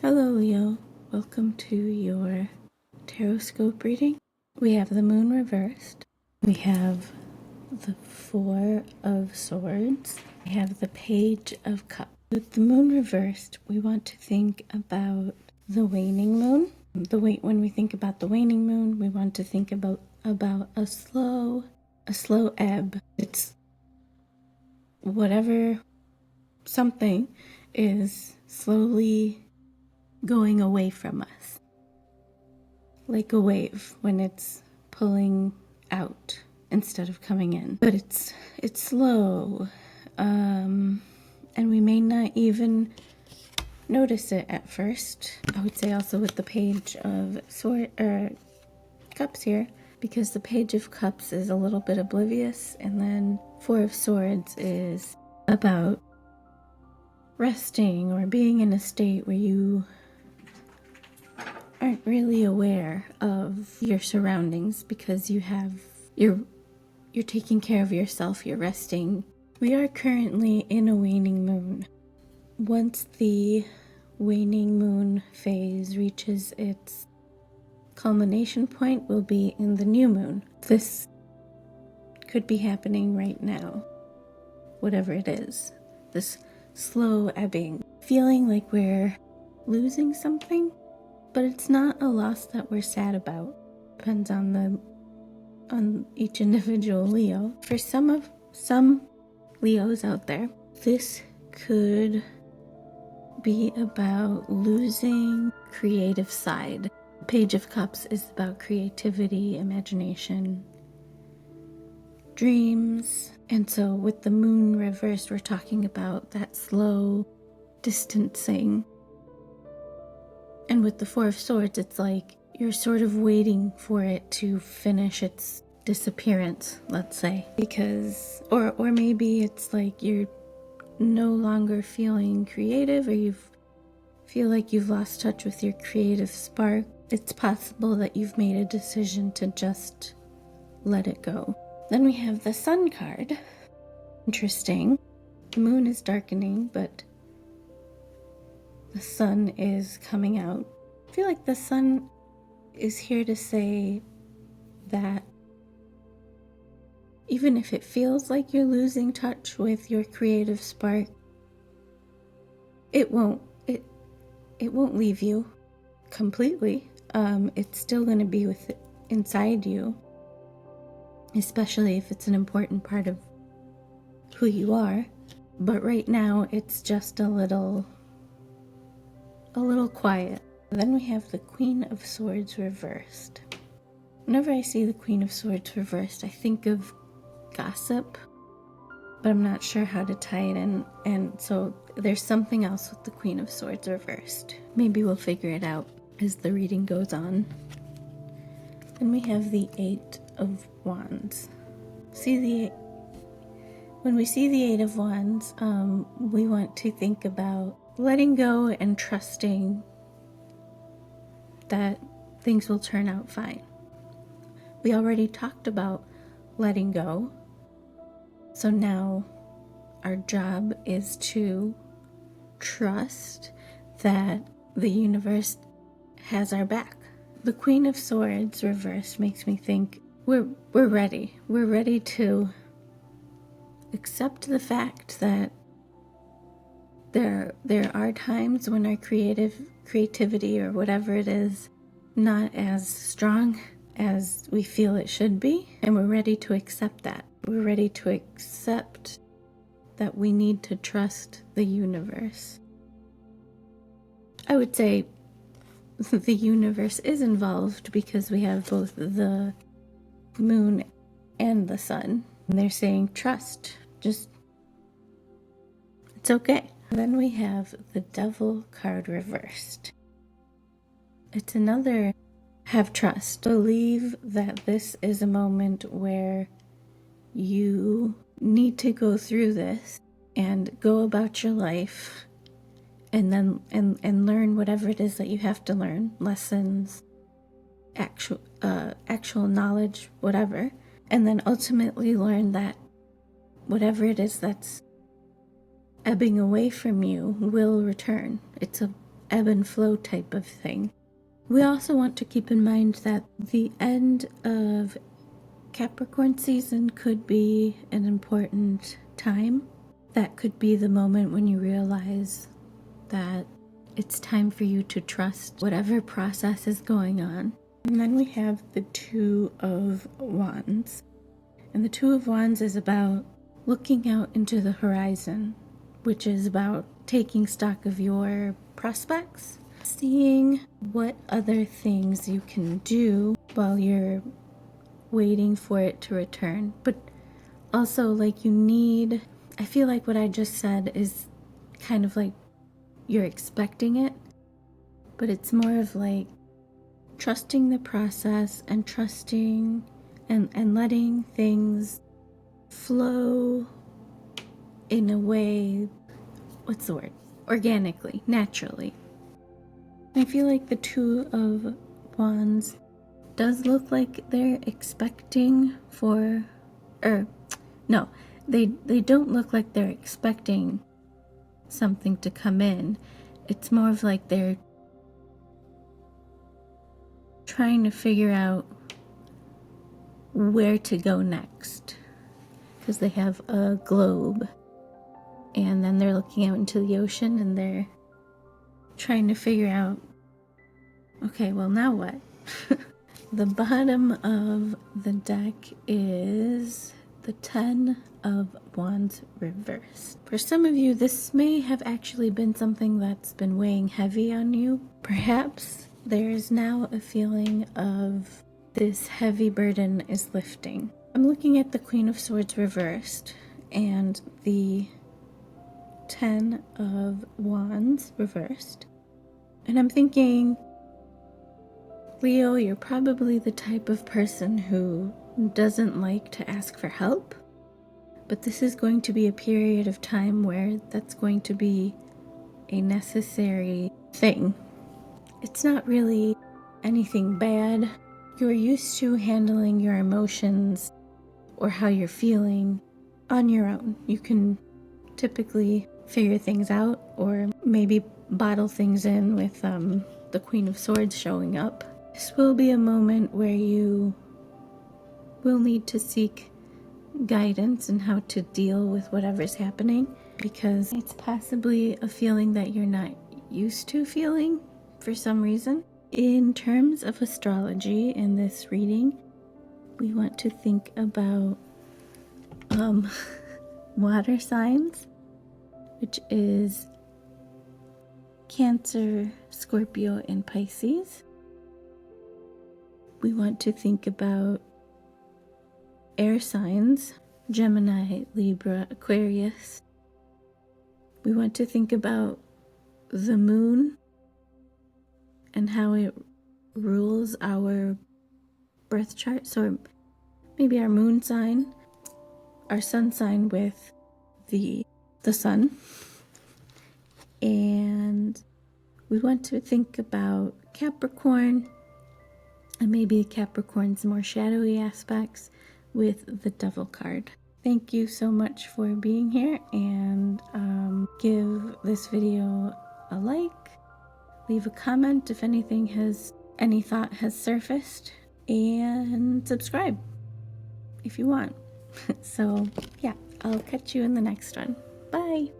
Hello, Leo. Welcome to your tarot scope reading. We have the moon reversed. We have the Four of Swords. We have the Page of Cups. With the moon reversed, we want to think about the waning moon. When we think about the waning moon, we want to think about a slow ebb. It's whatever something is slowly going away from us, like a wave when it's pulling out instead of coming in. But it's slow, and we may not even notice it at first. I would say also with the Page of Cups here, because the Page of Cups is a little bit oblivious, and then Four of Swords is about resting or being in a state where you aren't really aware of your surroundings because you're taking care of yourself, you're resting. We are currently in a waning moon. Once the waning moon phase reaches its culmination point, we'll be in the new moon. This could be happening right now, whatever it is. This slow ebbing, feeling like we're losing something, but it's not a loss that we're sad about. Depends on each individual Leo. For some Leos out there, this could be about losing creative side. Page of Cups is about creativity, imagination, dreams. And so with the moon reversed, we're talking about that slow distancing. And with the Four of Swords, it's like you're sort of waiting for it to finish its disappearance, let's say. Because, or maybe it's like you're no longer feeling creative, or you feel like you've lost touch with your creative spark. It's possible that you've made a decision to just let it go. Then we have the Sun card. Interesting. The moon is darkening, but the sun is coming out. I feel like the sun is here to say that even if it feels like you're losing touch with your creative spark, it won't leave you completely. It's still going to be inside you, especially if it's an important part of who you are. But right now it's just a little quiet. Then we have the Queen of Swords reversed. Whenever I see the Queen of Swords reversed, I think of gossip, but I'm not sure how to tie it in. And so there's something else with the Queen of Swords reversed. Maybe we'll figure it out as the reading goes on. Then we have the Eight of Wands. When we see the Eight of Wands, we want to think about letting go and trusting that things will turn out fine. We already talked about letting go, so now our job is to trust that the universe has our back. The Queen of Swords reversed makes me think we're ready. We're ready to accept the fact that there are times when our creativity or whatever it is not as strong as we feel it should be, and we're ready to accept that. We're ready to accept that we need to trust the universe. I would say the universe is involved because we have both the moon and the sun. And they're saying trust, just it's okay. Then we have the Devil card reversed. It's another have trust. Believe that this is a moment where you need to go through this and go about your life and then and learn whatever it is that you have to learn, lessons, actual knowledge, whatever, and then ultimately learn that whatever it is that's ebbing away from you will return. It's a ebb and flow type of thing. We also want to keep in mind that the end of Capricorn season could be an important time. That could be the moment when you realize that it's time for you to trust whatever process is going on. And then we have the Two of Wands. And the Two of Wands is about looking out into the horizon, which is about taking stock of your prospects, seeing what other things you can do while you're waiting for it to return. But also, like, I feel like what I just said is kind of like you're expecting it, but it's more of like trusting the process and trusting and letting things flow in a way, what's the word? Organically, naturally. I feel like the Two of Wands does look like they're expecting for, no, they don't look like they're expecting something to come in. It's more of like they're trying to figure out where to go next, because they have a globe and then they're looking out into the ocean and they're trying to figure out, okay, well, now what? The bottom of the deck is the Ten of Wands reversed. For some of you, this may have actually been something that's been weighing heavy on you. Perhaps there's now a feeling of this heavy burden is lifting. I'm looking at the Queen of Swords reversed and the Ten of Wands reversed. And I'm thinking, Leo, you're probably the type of person who doesn't like to ask for help, but this is going to be a period of time where that's going to be a necessary thing. It's not really anything bad. You're used to handling your emotions or how you're feeling on your own. You can typically figure things out or maybe bottle things in with the Queen of Swords showing up. This will be a moment where you will need to seek guidance in how to deal with whatever's happening, because it's possibly a feeling that you're not used to feeling for some reason. In terms of astrology in this reading, we want to think about water signs, which is Cancer, Scorpio, and Pisces. We want to think about air signs, Gemini, Libra, Aquarius. We want to think about the moon and how it rules our birth chart. So maybe our moon sign, our sun sign with the sun. And we want to think about Capricorn and maybe Capricorn's more shadowy aspects with the Devil card. Thank you so much for being here, and give this video a like, leave a comment if any thought has surfaced, and subscribe if you want. So yeah, I'll catch you in the next one. Bye.